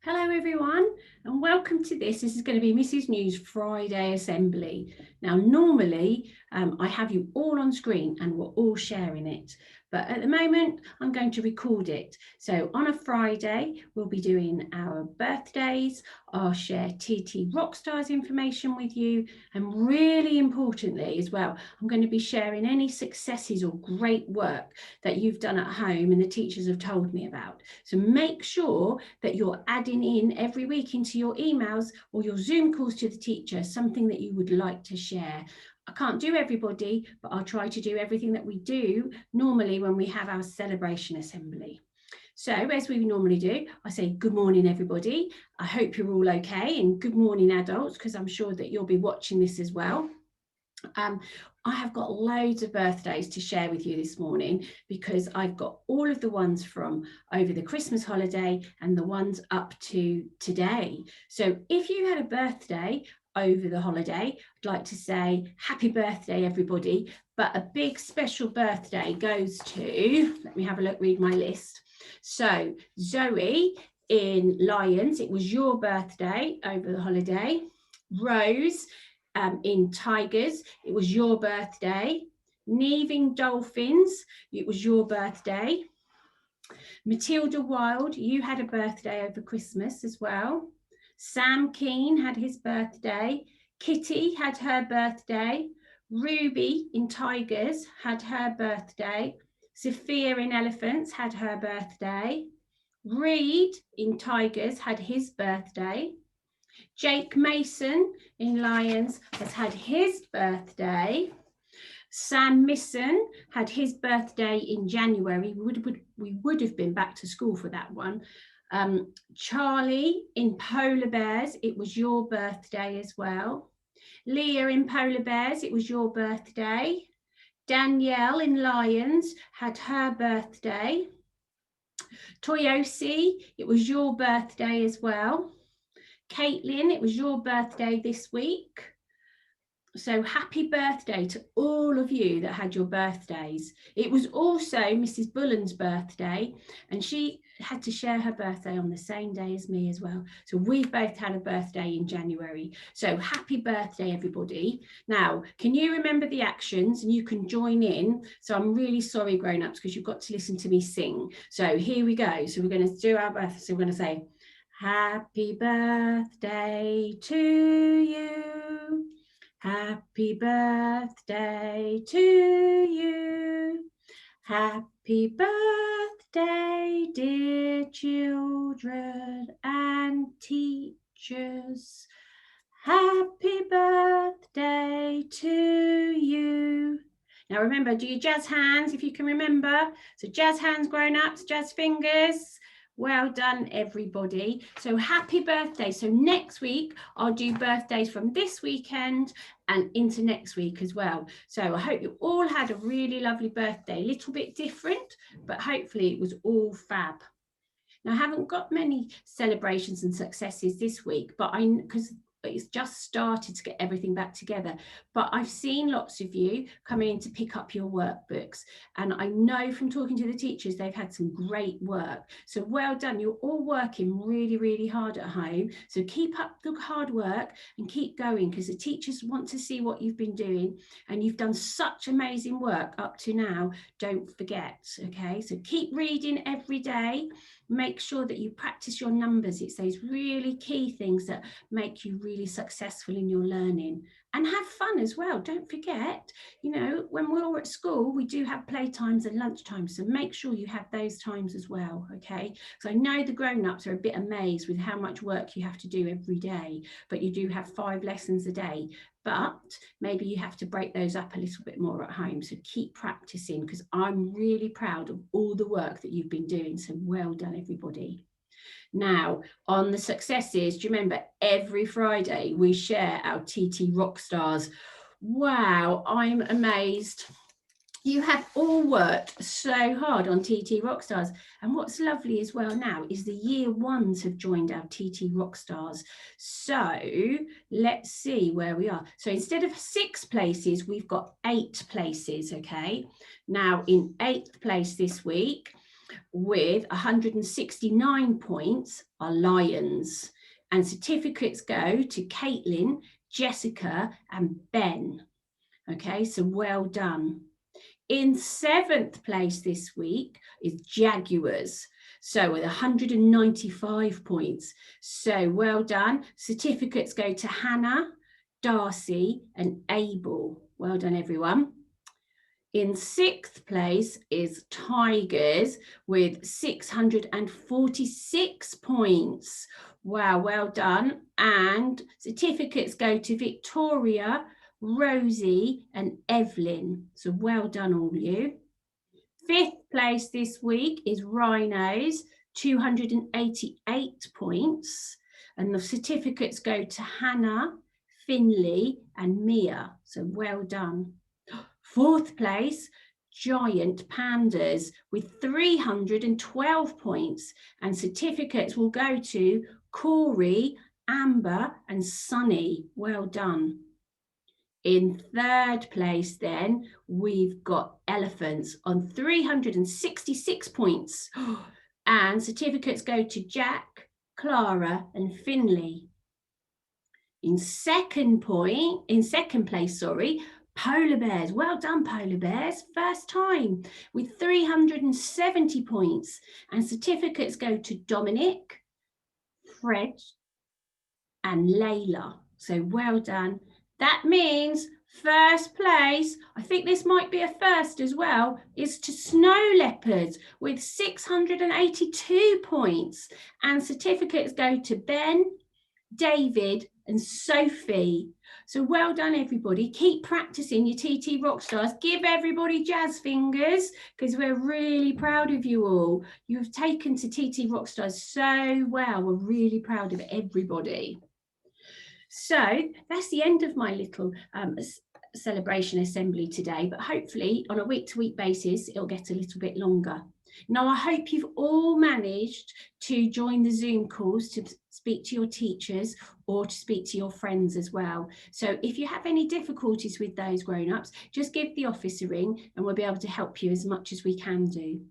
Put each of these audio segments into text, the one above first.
Hello everyone and welcome to this. This is going to be Mrs. News Friday Assembly. Now normally I have you all on screen and we're all sharing it, but at the moment I'm going to record it. So on a Friday we'll be doing our birthdays. I'll share TT Rockstars information with you, and really importantly as well, I'm going to be sharing any successes or great work that you've done at home and the teachers have told me about. So make sure that you're adding in every week into your emails or your Zoom calls to the teacher something that you would like to share. I can't do everybody, but I'll try to do everything that we do normally when we have our celebration assembly. So as we normally do, I say good morning everybody. I hope you're all okay, and good morning adults, because I'm sure that you'll be watching this as well. I have got loads of birthdays to share with you this morning, because I've got all of the ones from over the Christmas holiday and the ones up to today. So if you had a birthday over the holiday, I'd like to say happy birthday everybody, but a big special birthday goes to, let me have a look, read my list. So Zoe in Lions, it was your birthday over the holiday. Rose in Tigers, it was your birthday. Neve in Dolphins, it was your birthday. Matilda Wild, you had a birthday over Christmas as well. Sam Keane had his birthday. Kitty had her birthday. Ruby in Tigers had her birthday. Sophia in Elephants had her birthday. Reed in Tigers had his birthday. Jake Mason in Lions has had his birthday. Sam Misson had his birthday in January. We would have been back to school for that one. Charlie in Polar Bears, it was your birthday as well. Leah in Polar Bears, it was your birthday. Danielle in Lions had her birthday. Toyosi, it was your birthday as well. Caitlin, it was your birthday this week. So happy birthday to all of you that had your birthdays. It was also Mrs. Bullen's birthday, and she had to share her birthday on the same day as me as well. So we've both had a birthday in January. So happy birthday, everybody. Now, can you remember the actions? And you can join in. So I'm really sorry, grown-ups, because you've got to listen to me sing. So here we go. So we're going to do our birthday. So we're going to say, happy birthday to you. Happy birthday to you. Happy birthday, dear children and teachers. Happy birthday to you. Now remember, do your jazz hands if you can remember. So jazz hands, grown-ups, jazz fingers. Well done, everybody. So happy birthday. So next week, I'll do birthdays from this weekend and into next week as well. So I hope you all had a really lovely birthday, a little bit different, but hopefully it was all fab. Now, I haven't got many celebrations and successes this week, but because it's just started to get everything back together. But I've seen lots of you coming in to pick up your workbooks. And I know from talking to the teachers, they've had some great work. So well done. You're all working really, really hard at home. So keep up the hard work and keep going, because the teachers want to see what you've been doing. And you've done such amazing work up to now. Don't forget, okay? So keep reading every day. Make sure that you practice your numbers. It's those really key things that make you really successful in your learning. And have fun as well. Don't forget, you know, when we're all at school, we do have playtimes and lunchtimes. So make sure you have those times as well, okay? So I know the grown-ups are a bit amazed with how much work you have to do every day, but you do have 5 lessons a day. But maybe you have to break those up a little bit more at home. So keep practicing, because I'm really proud of all the work that you've been doing. So well done, everybody. Now, on the successes, do you remember every Friday we share our TT Rockstars? Wow, I'm amazed. You have all worked so hard on TT Rockstars. And what's lovely as well now is the year ones have joined our TT Rockstars. So let's see where we are. So instead of 6 places, we've got 8 places, okay? Now in 8th place this week, with 169 points are lions. And certificates go to Caitlin, Jessica and Ben. Okay, so well done. In 7th place this week is Jaguars. So with 195 points. So well done. Certificates go to Hannah, Darcy and Abel. Well done, everyone. In 6th place is Tigers with 646 points. Wow, well done. And certificates go to Victoria, Rosie and Evelyn. So well done, all you. 5th place this week is Rhinos, 288 points. And the certificates go to Hannah, Finley and Mia. So well done. 4th place, Giant Pandas with 312 points, and certificates will go to Corey, Amber and Sunny. Well done. In 3rd place then, we've got Elephants on 366 points, and certificates go to Jack, Clara and Finley. In second place, Polar Bears. Well done, Polar Bears. First time with 370 points, and certificates go to Dominic, Fred and Layla. So well done. That means first place, I think this might be a first as well, is to Snow Leopards with 682 points, and certificates go to Ben, David and Sophie. So well done, everybody. Keep practicing your TT Rockstars. Give everybody jazz fingers, because we're really proud of you all. You've taken to TT Rockstars so well. We're really proud of everybody. So that's the end of my little celebration assembly today, but hopefully on a week-to-week basis, it'll get a little bit longer. Now, I hope you've all managed to join the Zoom calls to speak to your teachers or to speak to your friends as well. So if you have any difficulties with those grown-ups, just give the office a ring and we'll be able to help you as much as we can do.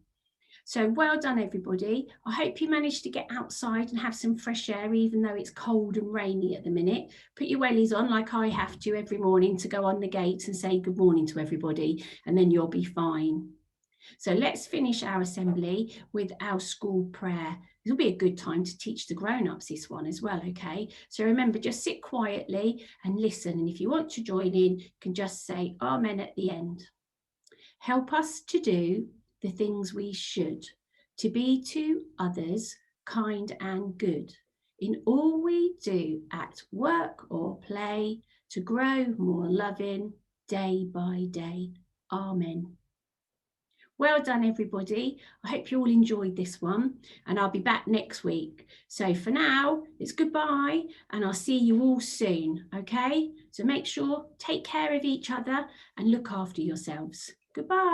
So well done, everybody. I hope you managed to get outside and have some fresh air, even though it's cold and rainy at the minute. Put your wellies on like I have to every morning to go on the gates and say good morning to everybody, and then you'll be fine. So let's finish our assembly with our school prayer. It'll be a good time to teach the grown-ups this one as well, okay? So remember, just sit quietly and listen. And if you want to join in, you can just say Amen at the end. Help us to do the things we should, to be to others kind and good, in all we do at work or play, to grow more loving day by day. Amen. Well done, everybody. I hope you all enjoyed this one, and I'll be back next week. So for now, it's goodbye, and I'll see you all soon, okay? So make sure, take care of each other and look after yourselves. Goodbye.